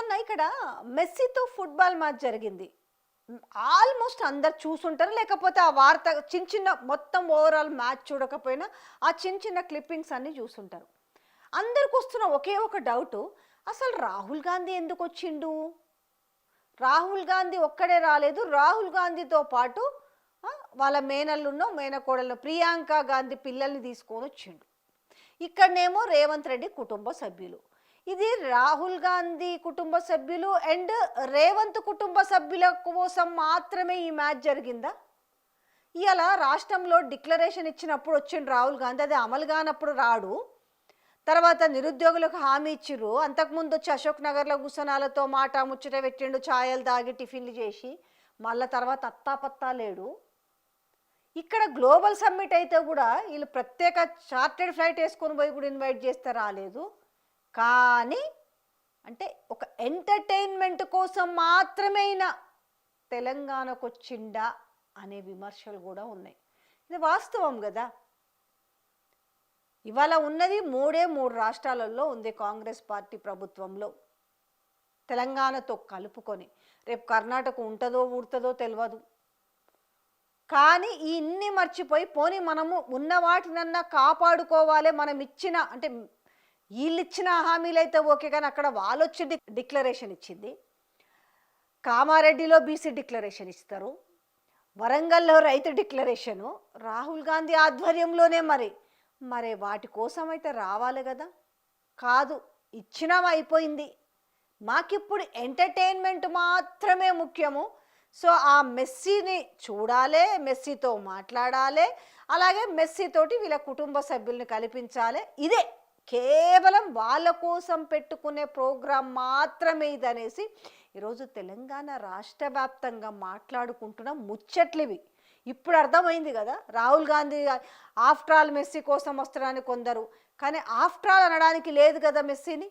మొన్న ఇక్కడ మెస్సీతో football match జరిగింది. ఆల్మోస్ట్ అందరు చూసుంటారు. లేకపోతే ఆ వార్త చిన్న చిన్న మొత్తం ఓవరాల్ మ్యాచ్ చూడకపోయినా ఆ చిన్న చిన్న క్లిప్పింగ్స్ అన్నీ చూసుంటారు. అందరికి వస్తున్న ఒకే ఒక డౌటు, అసలు రాహుల్ గాంధీ ఎందుకు వచ్చిండు? రాహుల్ గాంధీ ఒక్కడే రాలేదు. రాహుల్ గాంధీతో పాటు వాళ్ళ మేనల్లున్నో మేనకోడల్లో ప్రియాంక గాంధీ పిల్లల్ని తీసుకొని వచ్చిండు. ఇక్కడనేమో రేవంత్ రెడ్డి కుటుంబ సభ్యులు. ఇది రాహుల్ గాంధీ కుటుంబ సభ్యులు అండ్ రేవంత్ కుటుంబ సభ్యుల కోసం మాత్రమే ఈ మ్యాచ్ జరిగిందా? ఇవాళ రాష్ట్రంలో డిక్లరేషన్ ఇచ్చినప్పుడు వచ్చిండు రాహుల్ గాంధీ, అది అమలు కానప్పుడు రాడు. తర్వాత నిరుద్యోగులకు హామీ ఇచ్చిర్రు. అంతకుముందు వచ్చి అశోక్ నగర్లో గుసనాలతో మాట ముచ్చట పెట్టిండు, ఛాయలు తాగి టిఫిన్లు చేసి. మళ్ళీ తర్వాత అత్తాపత్తా లేడు. ఇక్కడ గ్లోబల్ సమ్మిట్ అయితే కూడా వీళ్ళు ప్రత్యేక చార్టెడ్ ఫ్లైట్ వేసుకొని పోయి కూడా ఇన్వైట్ చేస్తే రాలేదు. కానీ అంటే ఒక ఎంటర్టైన్మెంట్ కోసం మాత్రమే తెలంగాణకు వచ్చిండా అనే విమర్శలు కూడా ఉన్నాయి. ఇది వాస్తవం కదా. ఇవాళ ఉన్నది మూడు రాష్ట్రాలలో ఉంది కాంగ్రెస్ పార్టీ ప్రభుత్వంలో, తెలంగాణతో కలుపుకొని. రేపు కర్ణాటక ఉంటుందో ఊడుతుందో తెలియదు. కానీ ఇన్ని మర్చిపోయి పోనీ మనము ఉన్న వాటినన్నా కాపాడుకోవాలి. మనం ఇచ్చిన అంటే వీళ్ళు ఇచ్చిన హామీలు అయితే ఓకే, కానీ అక్కడ వాళ్ళు వచ్చి డిక్లరేషన్ ఇచ్చింది. కామారెడ్డిలో బీసీ డిక్లరేషన్ ఇస్తారు, వరంగల్లో రైతు డిక్లరేషను రాహుల్ గాంధీ ఆధ్వర్యంలోనే. మరి వాటి కోసం అయితే రావాలి కదా. కాదు, ఇచ్చినాం అయిపోయింది. మాకిప్పుడు ఎంటర్టైన్మెంట్ మాత్రమే ముఖ్యము. సో ఆ మెస్సీని చూడాలి, మెస్సీతో మాట్లాడాలి, అలాగే మెస్సీతోటి వీళ్ళ కుటుంబ సభ్యుల్ని కల్పించాలి. ఇదే కేవలం వాళ్ళ కోసం పెట్టుకునే ప్రోగ్రాం మాత్రమే ఇదనేసి ఈరోజు తెలంగాణ రాష్ట్ర వ్యాప్తంగా మాట్లాడుకుంటున్న ముచ్చట్లివి. ఇప్పుడు అర్థమైంది కదా. Rahul Gandhi after all Messi కోసం వస్తారని కొందరు, కానీ ఆఫ్టర్ ఆల్ అనడానికి లేదు కదా మెస్సీని.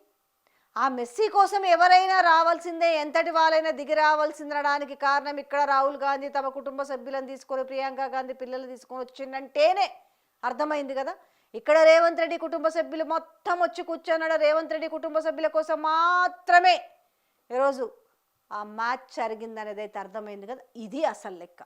ఆ మెస్సీ కోసం ఎవరైనా రావాల్సిందే, ఎంతటి వాళ్ళైనా దిగి రావాల్సిందనడానికి కారణం ఇక్కడ రాహుల్ గాంధీ తమ కుటుంబ సభ్యులను తీసుకొని ప్రియాంక గాంధీ పిల్లలు తీసుకొని వచ్చిందంటేనే అర్థమైంది కదా. ఇక్కడ రేవంత్ రెడ్డి కుటుంబ సభ్యులు మొత్తం వచ్చి కూర్చున్నాడు. రేవంత్ రెడ్డి కుటుంబ సభ్యుల కోసం మాత్రమే ఈరోజు ఆ మ్యాచ్ జరిగిందనేది అయితే అర్థమైంది కదా. ఇది అసలు లెక్క.